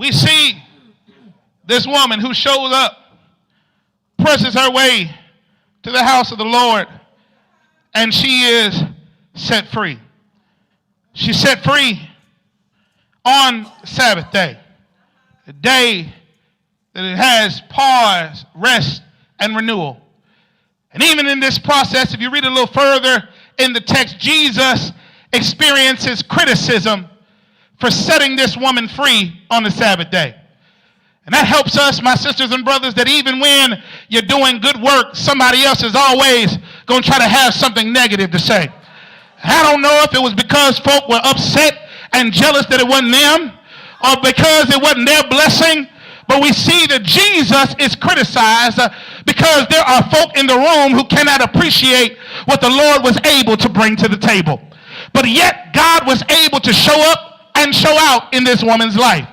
we see this woman who shows up, presses her way to the house of the Lord, and she is set free. She's set free on Sabbath day, a day that it has pause, rest, and renewal. And even in this process, if you read a little further in the text, Jesus experiences criticism for setting this woman free on the Sabbath day. And that helps us, my sisters and brothers, that even when you're doing good work, somebody else is always going to try to have something negative to say. I don't know if it was because folk were upset and jealous that it wasn't them, or because it wasn't their blessing, but we see that Jesus is criticized because there are folk in the room who cannot appreciate what the Lord was able to bring to the table. But yet God was able to show up and show out in this woman's life.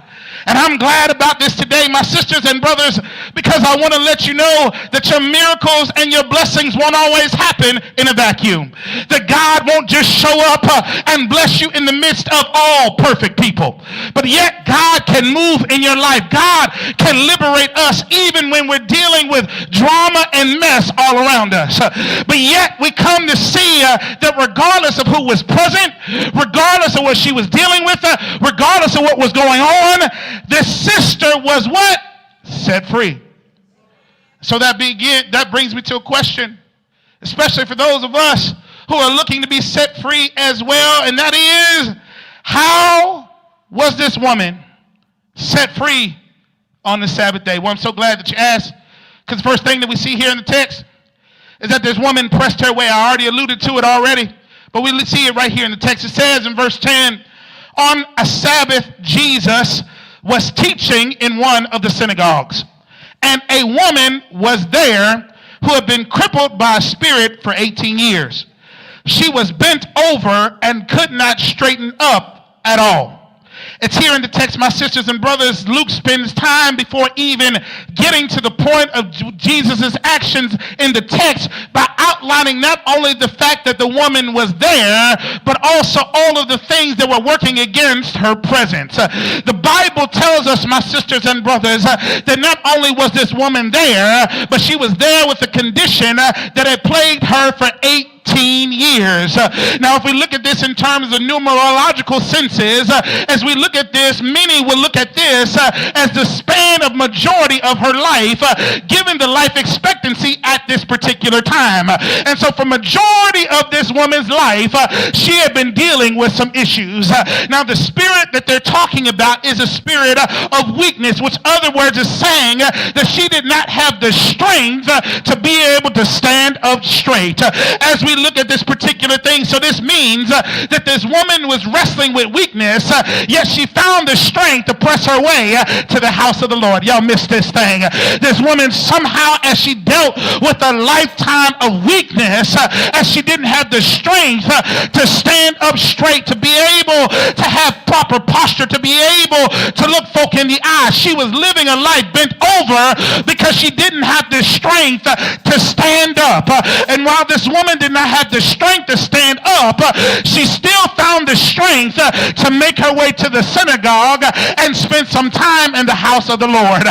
And I'm glad about this today, my sisters and brothers, because I want to let you know that your miracles and your blessings won't always happen in a vacuum. That God won't just show up and bless you in the midst of all perfect people. But yet God can move in your life. God can liberate us even when we're dealing with drama and mess all around us. But yet we come to see that regardless of who was present, regardless of what she was dealing with, regardless of what was going on, this sister was what? Set free. So that brings me to a question, especially for those of us who are looking to be set free as well, and that is, how was this woman set free on the Sabbath day? Well, I'm so glad that you asked, because the first thing that we see here in the text is that this woman pressed her way. I already alluded to it already, but we see it right here in the text. It says in verse 10, on a Sabbath, Jesus was teaching in one of the synagogues, and a woman was there who had been crippled by a spirit for 18 years. She was bent over and could not straighten up at all. It's here in the text, my sisters and brothers. Luke spends time before even getting to the point of Jesus' actions in the text by outlining not only the fact that the woman was there, but also all of the things that were working against her presence. The Bible tells us, my sisters and brothers, that not only was this woman there, but she was there with a condition that had plagued her for 18 years. Now, if we look at this in terms of numerological senses, as we look at this, many will look at this as the span of majority of her life, given the life expectancy at this particular time. And so for majority of this woman's life, she had been dealing with some issues. Now, the spirit that they're talking about is a spirit of weakness, which other words is saying that she did not have the strength to be able to stand up straight. As we look at this particular thing, so this means that this woman was wrestling with weakness, yet she found the strength to press her way to the house of the Lord. Y'all missed this thing. This woman somehow, as she dealt with a lifetime of weakness, as she didn't have the strength to stand up straight, to be able to have proper posture, to be able to look folk in the eye, she was living a life bent over because she didn't have the strength to stand up. And while this woman did not have the strength to stand up, she still found the strength to make her way to the synagogue and spend some time in the house of the Lord.